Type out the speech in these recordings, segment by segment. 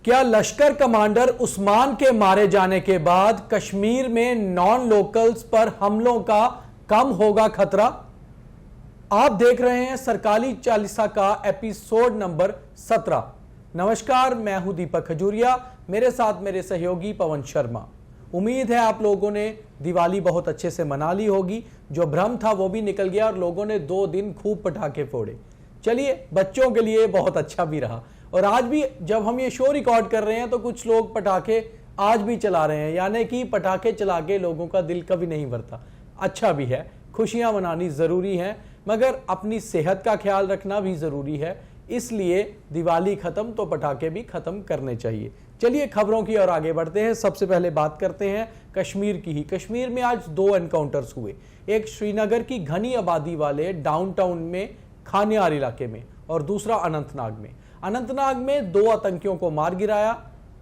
क्या लश्कर कमांडर उस्मान के मारे जाने के बाद कश्मीर में नॉन लोकल्स पर हमलों का कम होगा खतरा? आप देख रहे हैं सरकारी चालीसा का एपिसोड नंबर 17। नमस्कार, मैं हूं दीपक खजूरिया, मेरे साथ मेरे सहयोगी पवन शर्मा। उम्मीद है आप लोगों ने दिवाली बहुत अच्छे से मना ली होगी। जो भ्रम था वो भी निकल गया और लोगों ने 2 दिन खूब पटाखे फोड़े। चलिए, बच्चों के लिए बहुत अच्छा भी रहा। और आज भी जब हम ये शो रिकॉर्ड कर रहे हैं तो कुछ लोग पटाखे आज भी चला रहे हैं, यानी कि पटाखे चला के लोगों का दिल कभी नहीं भरता। अच्छा भी है, खुशियां मनानी जरूरी है, मगर अपनी सेहत का ख्याल रखना भी जरूरी है। इसलिए दिवाली खत्म तो पटाखे भी खत्म करने चाहिए। चलिए खबरों की ओर आगे बढ़ते हैं। सबसे पहले बात करते हैं कश्मीर की ही। कश्मीर में आज 2 एनकाउंटर्स हुए, एक श्रीनगर की घनी आबादी वाले डाउनटाउन में खानियार इलाके में और दूसरा अनंतनाग में। अनंतनाग में 2 आतंकियों को मार गिराया।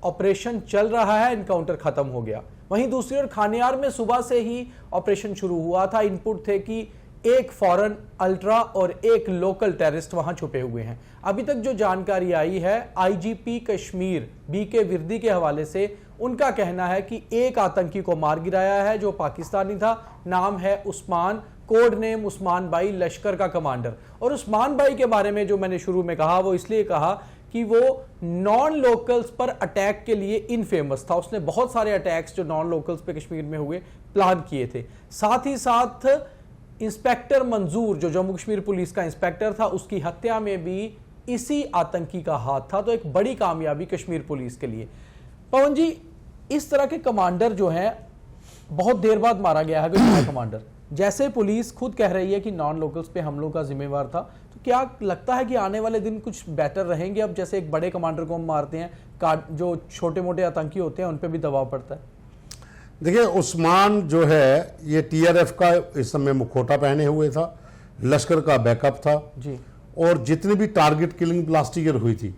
ऑपरेशन चल रहा है, एनकाउंटर खत्म हो गया। वहीं दूसरी ओर खानियार में सुबह से ही ऑपरेशन शुरू हुआ था। इनपुट थे कि एक फॉरेन अल्ट्रा और एक लोकल टेररिस्ट वहां छुपे हुए हैं। अभी तक जो जानकारी आई है आईजीपी कश्मीर बीके विर्दी के हवाले से, उनका कहना है कि एक आतंकी को मार गिराया है जो पाकिस्तानी था। नाम है उस्मान, कोड नेम उस्मान भाई, लश्कर का कमांडर। और उस्मान भाई के बारे में जो मैंने शुरू में कहा वो इसलिए कहा कि वो नॉन लोकल्स पर अटैक के लिए इनफेमस था। उसने बहुत सारे अटैक्स जो नॉन लोकल्स पे कश्मीर में हुए प्लान किए थे। साथ ही साथ इंस्पेक्टर मंजूर जो जम्मू कश्मीर पुलिस का इंस्पेक्टर था, उसकी हत्या में भी इसी आतंकी का हाथ था। तो एक बड़ी कामयाबी कश्मीर पुलिस के लिए। पवन जी, इस तरह के कमांडर जो हैं बहुत देर बाद मारा गया है कोई कमांडर। जैसे पुलिस खुद कह रही है कि नॉन लोकल्स पे हमलों का जिम्मेवार था, तो क्या लगता है कि आने वाले दिन कुछ बेटर रहेंगे? अब जैसे एक बड़े कमांडर को हम मारते हैं, जो छोटे मोटे आतंकी होते हैं उन पे भी दबाव पड़ता है। देखिए, उस्मान जो है ये टीआरएफ का इस समय मुखौटा पहने हुए था, लश्कर का बैकअप था जी। और जितनी भी टारगेट किलिंग लास्ट ईयर हुई थी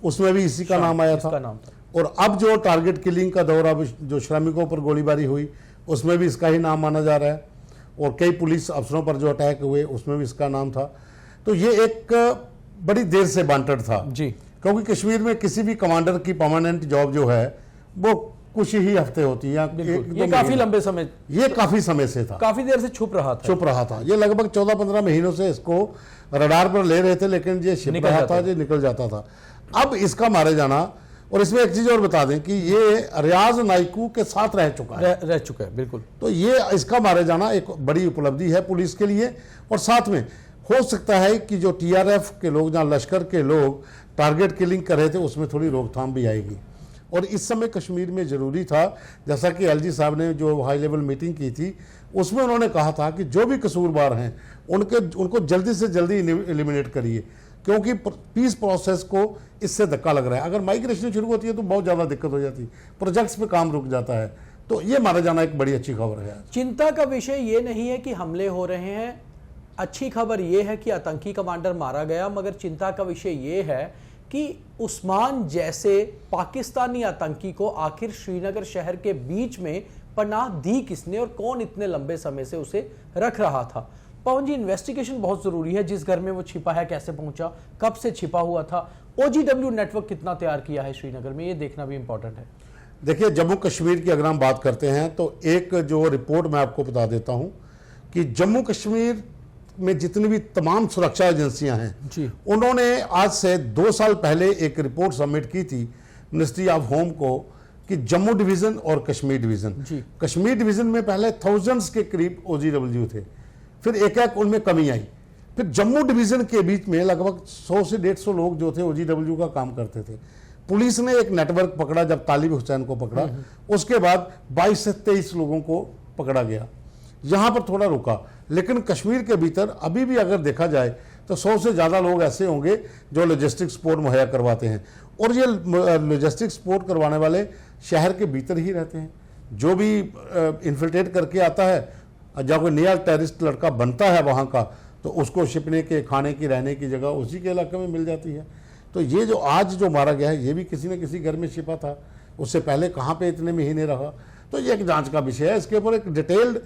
उसमें भी इसी का नाम आया था। और अब जो टारगेट किलिंग का दौर, अब जो श्रमिकों पर गोलीबारी हुई उसमें भी इसका ही नाम माना जा रहा है। और कई पुलिस अफसरों पर जो अटैक हुए उसमें भी इसका नाम था। तो ये एक बड़ी देर से वांटेड था जी, क्योंकि कश्मीर में किसी भी कमांडर की परमानेंट जॉब जो है वो कुछ ही हफ्ते होती है। ये काफी लंबे समय, ये काफी समय से था, काफी देर से छुप रहा था। ये लगभग 14-15 महीनों से इसको रडार पर ले रहे थे, लेकिन ये छिप रहा था, ये निकल जाता था। अब इसका मारे जाना, और इसमें एक चीज और बता दें कि ये रियाज नाइकू के साथ रह चुका है बिल्कुल। तो ये इसका मारे जाना एक बड़ी उपलब्धि है पुलिस के लिए। और साथ में हो सकता है कि जो टीआरएफ के लोग, जहाँ लश्कर के लोग टारगेट किलिंग कर रहे थे, उसमें थोड़ी रोकथाम भी आएगी। और इस समय कश्मीर में ज़रूरी था, जैसा कि एलजी साहब ने जो हाई लेवल मीटिंग की थी उसमें उन्होंने कहा था कि जो भी कसूरवार हैं उनको जल्दी से जल्दी एलिमिनेट करिए, क्योंकि पीस प्रोसेस को इससे धक्का लग रहा है। अगर माइग्रेशन शुरू होती है तो बहुत ज़्यादा दिक्कत हो जाती है, प्रोजेक्ट्स पे काम रुक जाता है। तो ये मारा जाना एक बड़ी अच्छी खबर है। चिंता का विषय ये नहीं है कि हमले हो रहे हैं, अच्छी खबर ये है कि आतंकी कमांडर मारा गया। मगर चिंता का विषय ये है कि उस्मान जैसे पाकिस्तानी आतंकी को आखिर श्रीनगर शहर के बीच में पनाह दी किसने, और कौन इतने लंबे समय से उसे रख रहा था? पवन जी, इन्वेस्टिगेशन बहुत जरूरी है। जिस घर में वो छिपा है, कैसे पहुंचा, कब से छिपा हुआ था, ओजीडब्ल्यू नेटवर्क कितना तैयार किया है श्रीनगर में, ये देखना भी इंपॉर्टेंट है। देखिए, जम्मू कश्मीर की अगर हम बात करते हैं तो एक जो रिपोर्ट मैं आपको बता देता हूं कि जम्मू कश्मीर में जितनी भी तमाम सुरक्षा एजेंसियां हैं जी, उन्होंने आज से 2 साल पहले एक रिपोर्ट सबमिट की थी मिनिस्ट्री ऑफ होम को कि जम्मू डिवीजन और कश्मीर डिवीजन, कश्मीर डिवीजन में पहले थाउजेंड्स के करीब ओजीडब्ल्यू थे, फिर एक उनमें कमी आई। फिर जम्मू डिवीजन के बीच में लगभग 100 से 150 लोग जो थे ओजीडब्ल्यू का काम करते थे। पुलिस ने एक नेटवर्क पकड़ा, जब तालिब हुसैन को पकड़ा, उसके बाद 22 से 23 लोगों को पकड़ा गया। यहां पर थोड़ा रुका, लेकिन कश्मीर के भीतर अभी भी अगर देखा जाए तो 100 से ज़्यादा लोग ऐसे होंगे जो लॉजिस्टिक सपोर्ट मुहैया करवाते हैं। और ये लॉजिस्टिक सपोर्ट करवाने वाले शहर के भीतर ही रहते हैं। जो भी इन्फिल्ट्रेट करके आता है, जब कोई नया टेररिस्ट लड़का बनता है वहाँ का, तो उसको छिपने के, खाने की, रहने की जगह उसी के इलाके में मिल जाती है। तो ये जो आज जो मारा गया है, ये भी किसी न किसी घर में छिपा था। उससे पहले कहाँ पे इतने महीने रहा, तो ये एक जांच का विषय है। इसके ऊपर एक डिटेल्ड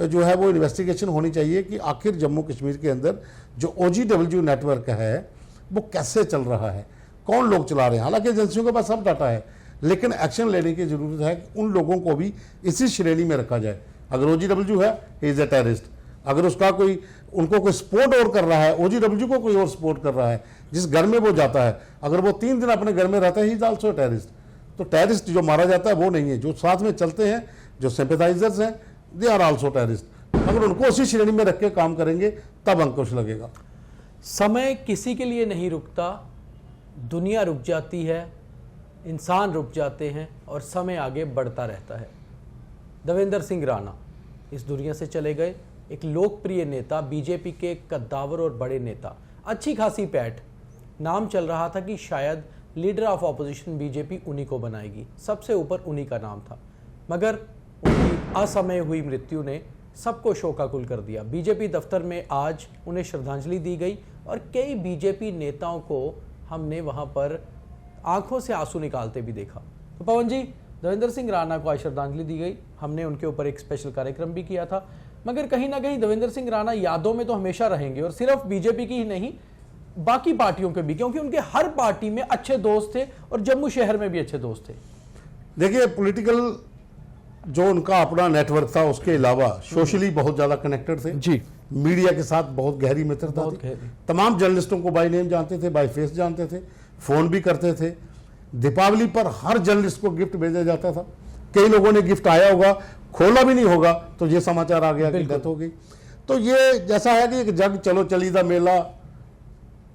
जो है वो इन्वेस्टिगेशन होनी चाहिए कि आखिर जम्मू कश्मीर के अंदर जो ओजीडब्ल्यू नेटवर्क है वो कैसे चल रहा है, कौन लोग चला रहे हैं। हालांकि एजेंसियों के पास सब डाटा है, लेकिन एक्शन लेने की जरूरत है कि उन लोगों को भी इसी श्रेणी में रखा जाए। अगर OGW है, ही इज ए टेररिस्ट। अगर उसका कोई उनको कोई सपोर्ट और कर रहा है, OGW को कोई और सपोर्ट कर रहा है, जिस घर में वो जाता है, अगर वो 3 दिन अपने घर में रहता है, ही इज आल्सो टेररिस्ट। तो टेररिस्ट जो मारा जाता है वो नहीं है, जो साथ में चलते हैं, जो सिंपैथाइजर्स हैं, दे आर आल्सो टेररिस्ट। अगर उनको उसी श्रेणी में रख के काम करेंगे तब अंकुश लगेगा। समय किसी के लिए नहीं रुकता, दुनिया रुक जाती है, इंसान रुक जाते हैं और समय आगे बढ़ता रहता है। देवेंद्र सिंह राणा इस दुनिया से चले गए, एक लोकप्रिय नेता, बीजेपी के कद्दावर और बड़े नेता, अच्छी खासी पैठ। नाम चल रहा था कि शायद लीडर ऑफ ऑपोजिशन बीजेपी उन्हीं को बनाएगी, सबसे ऊपर उन्हीं का नाम था, मगर उनकी असमय हुई मृत्यु ने सबको शोकाकुल कर दिया। बीजेपी दफ्तर में आज उन्हें श्रद्धांजलि दी गई और कई बीजेपी नेताओं को हमने वहां पर आंखों से आंसू निकालते भी देखा। तो पवन जी, देवेंद्र सिंह राणा को आज श्रद्धांजलि दी गई, हमने उनके ऊपर एक स्पेशल कार्यक्रम भी किया था, मगर कहीं ना कहीं देवेंद्र सिंह राणा यादों में तो हमेशा रहेंगे, और सिर्फ बीजेपी की ही नहीं, बाकी पार्टियों के भी, क्योंकि उनके हर पार्टी में अच्छे दोस्त थे और जम्मू शहर में भी अच्छे दोस्त थे। देखिए, पॉलिटिकल जो उनका अपना नेटवर्क था, उसके अलावा सोशली बहुत ज्यादा कनेक्टेड थे जी, मीडिया के साथ बहुत गहरी मित्रता थी। तमाम जर्नलिस्टों को बाय नेम जानते थे, बाय फेस जानते थे, फोन भी करते थे। दीपावली पर हर जर्नलिस्ट को गिफ्ट भेजा जाता था। कई लोगों ने गिफ्ट आया होगा, खोला भी नहीं होगा तो ये समाचार आ गया कि डेथ हो गई। तो ये जैसा है कि एक जग चलो चलीदा मेला,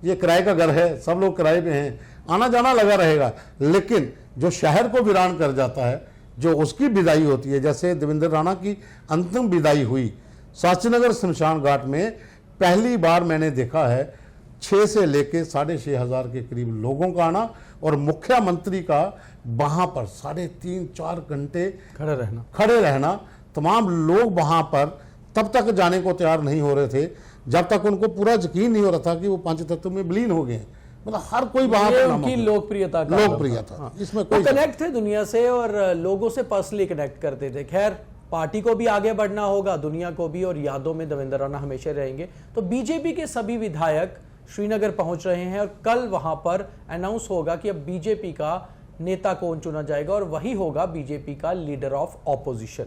ये किराए का घर है, सब लोग किराए पे हैं, आना जाना लगा रहेगा। लेकिन जो शहर को वीरान कर जाता है, जो उसकी विदाई होती है, जैसे देवेंद्र राणा की अंतिम विदाई हुई शास्त्रीनगर शमशान घाट में, पहली बार मैंने देखा है 6 से लेके 6,500 के करीब लोगों का आना, और मुख्यमंत्री का वहां पर 3.5-4 घंटे खड़े रहना। तमाम लोग वहां पर तब तक जाने को तैयार नहीं हो रहे थे जब तक उनको पूरा यकीन नहीं हो रहा था कि वो 5 तत्व में विलीन हो गए। मतलब हर कोई वहां पर उनकी लोकप्रियता था। इसमें कोई कनेक्ट थे दुनिया से और लोगों से पर्सनली कनेक्ट करते थे। खैर, पार्टी को भी आगे बढ़ना होगा, दुनिया को भी, और यादों में देवेंद्र राणा हमेशा रहेंगे। तो बीजेपी के सभी विधायक श्रीनगर पहुंच रहे हैं और कल वहां पर अनाउंस होगा कि अब बीजेपी का नेता कौन चुना जाएगा, और वही होगा बीजेपी का लीडर ऑफ ऑपोजिशन,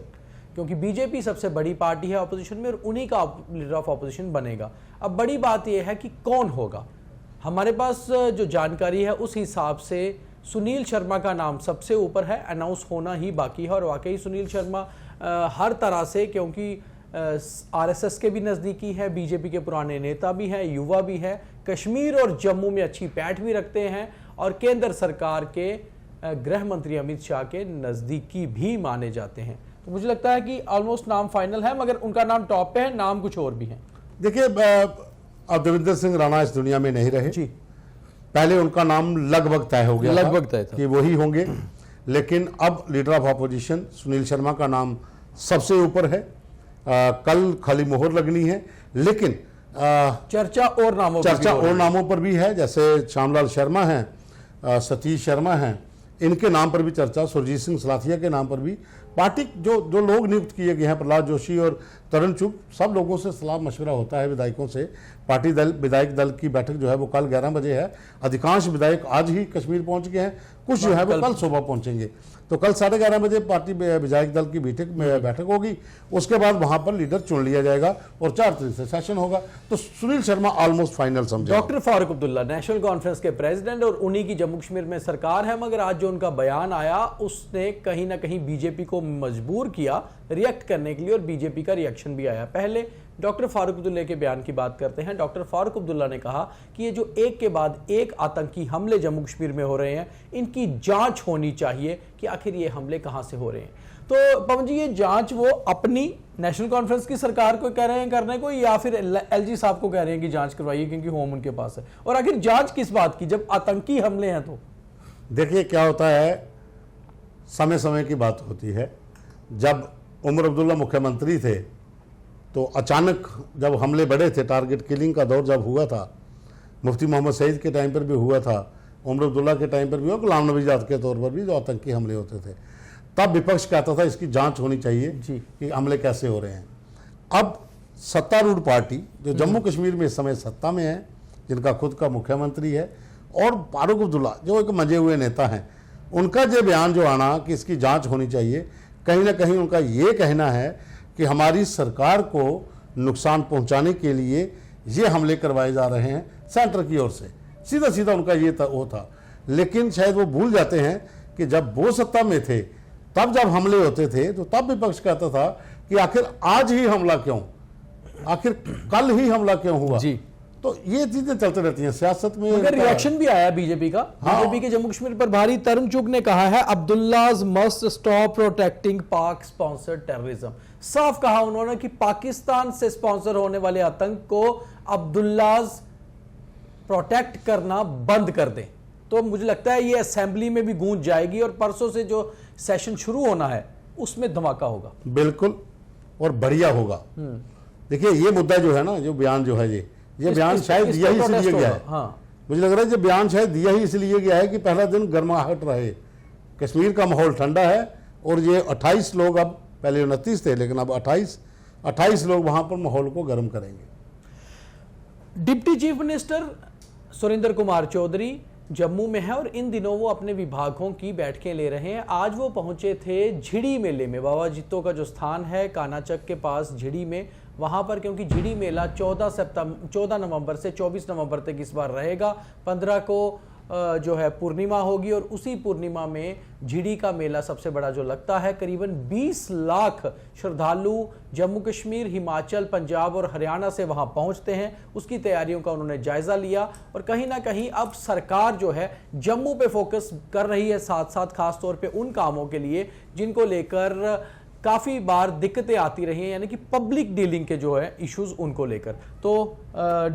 क्योंकि बीजेपी सबसे बड़ी पार्टी है ऑपोजिशन में और उन्हीं का लीडर ऑफ ऑपोजिशन बनेगा। अब बड़ी बात यह है कि कौन होगा। हमारे पास जो जानकारी है उस हिसाब से सुनील शर्मा का नाम सबसे ऊपर है, अनाउंस होना ही बाकी है। और वाकई सुनील शर्मा हर तरह से, क्योंकि आरएसएस के भी नज़दीकी है, बीजेपी के पुराने नेता भी हैं, युवा भी है, कश्मीर और जम्मू में अच्छी पैठ भी रखते हैं, और केंद्र सरकार के गृह मंत्री अमित शाह के नज़दीकी भी माने जाते हैं। तो मुझे लगता है कि ऑलमोस्ट नाम फाइनल है, मगर उनका नाम टॉप पे है, नाम कुछ और भी हैं। देखिए, अब देवेंद्र सिंह राणा इस दुनिया में नहीं रहे जी। पहले उनका नाम लगभग तय हो गया, लगभग तय था कि वही होंगे, लेकिन अब leader of opposition Sunil Sharma का नाम सबसे ऊपर है। कल खाली मोहर लगनी है, लेकिन चर्चा और नामों पर भी है, जैसे श्यामलाल शर्मा हैं, सतीश शर्मा हैं, इनके नाम पर भी चर्चा, सुरजीत सिंह सलाथिया के नाम पर भी। पार्टी जो लोग नियुक्त किए गए हैं, प्रहलाद जोशी और तरुण चुग, सब लोगों से सलाह मशवरा होता है विधायकों से। पार्टी विधायक दल की बैठक जो है वो कल 11 बजे है। अधिकांश विधायक आज ही कश्मीर पहुंच गए हैं, कुछ जो है वो कल सुबह पहुंचेंगे। तो कल 11:30 बजे पार्टी विधायक दल की बैठक होगी, उसके बाद वहां पर लीडर चुन लिया जाएगा और 4 तारीख से सेशन होगा। तो सुनील शर्मा ऑलमोस्ट फाइनल समझे। Doctor Farooq Abdullah national conference के प्रेसिडेंट और उन्हीं की जम्मू कश्मीर में सरकार है, मगर आज जो उनका बयान आया उसने कहीं ना कहीं बीजेपी को मजबूर किया रिएक्ट करने के लिए, और बीजेपी का रिएक्शन भी आया। पहले डॉक्टर फारूक अब्दुल्ला के बयान की बात करते हैं। डॉक्टर फारूक अब्दुल्ला ने कहा कि ये जो एक के बाद एक आतंकी हमले जम्मू कश्मीर में हो रहे हैं, इनकी जांच होनी चाहिए कि आखिर ये हमले कहां से हो रहे हैं। तो पवन जी, ये जांच वो अपनी नेशनल कॉन्फ्रेंस की सरकार को कह रहे हैं करने को, या फिर एलजी साहब को कह रहे हैं कि जांच करवाइए क्योंकि होम उनके पास है? और आखिर जांच किस बात की जब आतंकी हमले हैं? तो देखिए क्या होता है, समय समय की बात होती है। जब उमर अब्दुल्ला मुख्यमंत्री थे तो अचानक जब हमले बढ़े थे, टारगेट किलिंग का दौर जब हुआ था, मुफ्ती मोहम्मद सईद के टाइम पर भी हुआ था, उमर अब्दुल्ला के टाइम पर भी हुआ, गुलाम नबी आज़ाद के तौर पर भी जो आतंकी हमले होते थे, तब विपक्ष कहता था इसकी जांच होनी चाहिए जी कि हमले कैसे हो रहे हैं। अब सत्तारूढ़ पार्टी जो जम्मू कश्मीर में इस समय सत्ता में है, जिनका खुद का मुख्यमंत्री है, और फारूक अब्दुल्ला जो एक मंजे हुए नेता हैं, उनका जो बयान जो आना कि इसकी जांच होनी चाहिए, कहीं ना कहीं उनका ये कहना है कि हमारी सरकार को नुकसान पहुंचाने के लिए ये हमले करवाए जा रहे हैं सेंटर की ओर से, सीधा सीधा उनका ये वो था। लेकिन शायद वो भूल जाते हैं कि जब वो सत्ता में थे तब जब हमले होते थे तो तब विपक्ष कहता था कि आखिर आज ही हमला क्यों, आखिर कल ही हमला क्यों हुआ जी। तो ये चीजें चलते रहती हैं सियासत में। मगर रिएक्शन भी आया बीजेपी का। हाँ। बीजेपी के जम्मू कश्मीर पर भारी तरंग चुग ने कहा है अब्दुल्लाज मस्ट स्टॉप प्रोटेक्टिंग पाक स्पॉन्सर्ड टेररिज्म। साफ कहा उन्होंने कि पाकिस्तान से स्पॉन्सर होने वाले आतंक को अब्दुल्लाज प्रोटेक्ट करना बंद कर दें। तो मुझे लगता है ये असेंबली में भी गूंज जाएगी और परसों से जो सेशन शुरू होना है उसमें धमाका होगा। बिल्कुल, और बढ़िया होगा। देखिए ये मुद्दा जो है ना, जो बयान जो है ये बयान शायद दिया ही इसलिए गया है। हाँ। मुझे लग रहा है ये बयान शायद दिया ही इसलिए गया है कि पहला दिन गर्माहट रहे, कश्मीर का माहौल ठंडा है और ये 28 लोग, अब पहले 29 थे लेकिन अब 28 लोग वहां पर माहौल को गर्म करेंगे। Deputy chief minister Surendra Kumar Chaudhary Jammu में है और इन दिनों वो अपने विभागों की बैठकें ले रहे हैं। आज वो पहुंचे थे झिड़ी मेले में, बाबा जित्तो का जो स्थान है कानाचक के पास झिड़ी में, वहां पर क्योंकि झिड़ी मेला 14 नवंबर से 24 नवंबर तक इस बार रहेगा। 15 को जो है पूर्णिमा होगी और उसी पूर्णिमा में झिड़ी का मेला सबसे बड़ा जो लगता है। करीबन 20 लाख श्रद्धालु जम्मू कश्मीर, हिमाचल, पंजाब और हरियाणा से वहां पहुंचते हैं। उसकी तैयारियों का उन्होंने जायजा लिया और कहीं ना कहीं अब सरकार जो है जम्मू पे फोकस कर रही है, साथ साथ खास तौर पे उन कामों के लिए जिनको लेकर काफ़ी बार दिक्कतें आती रही हैं, यानी कि पब्लिक डीलिंग के जो है इश्यूज उनको लेकर। तो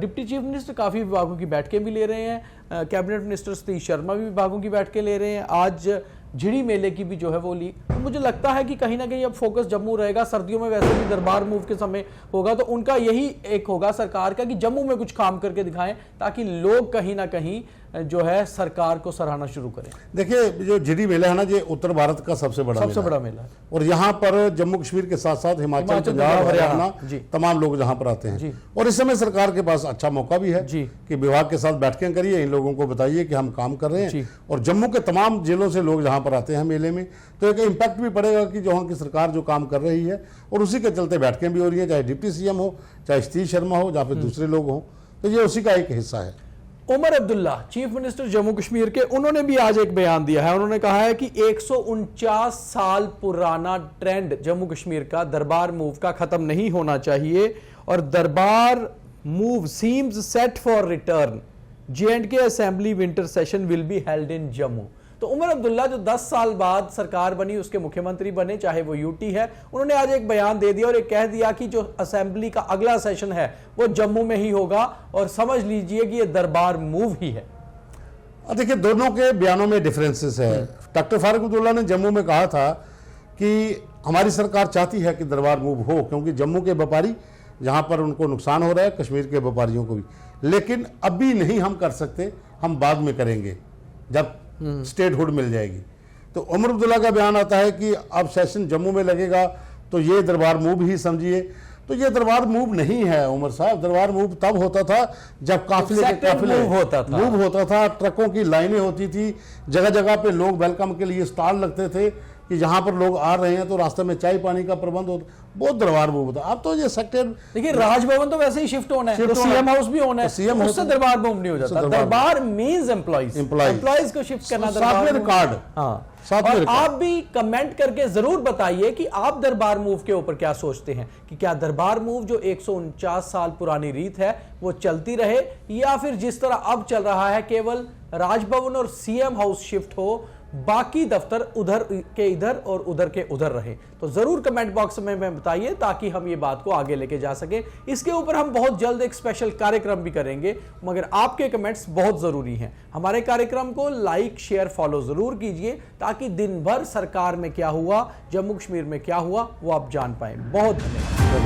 डिप्टी चीफ मिनिस्टर काफ़ी विभागों की बैठकें भी ले रहे हैं। कैबिनेट मिनिस्टर सतीश शर्मा भी विभागों की बैठकें ले रहे हैं। आज झिड़ी मेले की भी जो है वो ली। तो मुझे लगता है कि कहीं ना कहीं अब फोकस जम्मू रहेगा। सर्दियों में वैसे भी दरबार मूव के समय होगा तो उनका यही एक होगा सरकार का कि जम्मू में कुछ काम करके दिखाएं ताकि लोग कहीं ना कहीं जो है सरकार को सराहना शुरू करें। देखिए जो झिड़ी मेला है ना, ये उत्तर भारत का सबसे बड़ा मेला है और यहाँ पर जम्मू कश्मीर के साथ साथ हिमाचल, पंजाब, हरियाणा तमाम लोग यहाँ पर आते हैं और इस समय सरकार के पास अच्छा मौका भी है कि विभाग के साथ बैठकें करिए, इन लोगों को बताइए कि हम काम कर रहे हैं और जम्मू के तमाम जिलों से लोग यहाँ पर आते हैं मेले में, तो एक इम्पैक्ट भी पड़ेगा कि जो वहाँ की सरकार जो काम कर रही है और उसी के चलते बैठकें भी हो रही है, चाहे डिप्टी सीएम हो, चाहे सतीश शर्मा हो, या फिर दूसरे लोग हों, तो ये उसी का एक हिस्सा है। उमर अब्दुल्ला चीफ मिनिस्टर जम्मू कश्मीर के, उन्होंने भी आज एक बयान दिया है। उन्होंने कहा है कि 149 साल पुराना ट्रेंड जम्मू कश्मीर का दरबार मूव का खत्म नहीं होना चाहिए और दरबार move seems set for return. J&K assembly winter session will be held in Jammu. तो उमर अब्दुल्ला जो 10 साल बाद सरकार बनी, उसके मुख्यमंत्री बने, चाहे वो यूटी है, उन्होंने आज एक बयान दे दिया और एक कह दिया कि जो असेंबली का अगला सेशन है वो जम्मू में ही होगा और समझ लीजिए कि ये दरबार मूव ही है। देखिए दोनों के बयानों में डिफरेंसेस है। डॉक्टर फारूक अब्दुल्ला ने जम्मू में कहा था कि हमारी सरकार चाहती है कि दरबार मूव हो क्योंकि जम्मू के व्यापारी जहां पर उनको नुकसान हो रहा है, कश्मीर के व्यापारियों को भी, लेकिन अभी नहीं हम कर सकते, हम बाद में करेंगे जब स्टेटहुड मिल जाएगी। तो उमर अब्दुल्ला का बयान आता है कि अब सेशन जम्मू में लगेगा तो ये दरबार मूव ही समझिए। तो ये दरबार मूव नहीं है उमर साहब, दरबार मूव तब होता था जब काफिले के काफिले मूव होता था, ट्रकों की लाइनें होती थी, जगह जगह पे लोग वेलकम के लिए स्टॉल लगते थे कि जहां पर लोग आ रहे हैं तो रास्ते में चाय पानी का प्रबंध होता, बहुत दरबार मूव होता। अब तो ये सेक्टर, देखिए राजभवन तो वैसे ही शिफ्ट होना है, तो सीएम हाउस भी होना है, सीएम उससे दरबार मूव नहीं हो जाता। दरबार मींस एम्प्लॉइज को शिफ्ट करना, साथ में रिकॉर्ड। हाँ, और आप भी कमेंट करके जरूर बताइए कि आप दरबार मूव के ऊपर क्या सोचते हैं कि क्या दरबार मूव जो 149 साल पुरानी रीत है वो चलती रहे या फिर जिस तरह अब चल रहा है केवल राजभवन और सीएम हाउस शिफ्ट हो, बाकी दफ्तर उधर के इधर और उधर के उधर रहे। तो जरूर कमेंट बॉक्स में बताइए ताकि हम ये बात को आगे लेके जा सके। इसके ऊपर हम बहुत जल्द एक स्पेशल कार्यक्रम भी करेंगे, मगर आपके कमेंट्स बहुत जरूरी हैं। हमारे कार्यक्रम को लाइक, शेयर, फॉलो जरूर कीजिए ताकि दिन भर सरकार में क्या हुआ, जम्मू कश्मीर में क्या हुआ, वो आप जान पाए। बहुत धन्यवाद।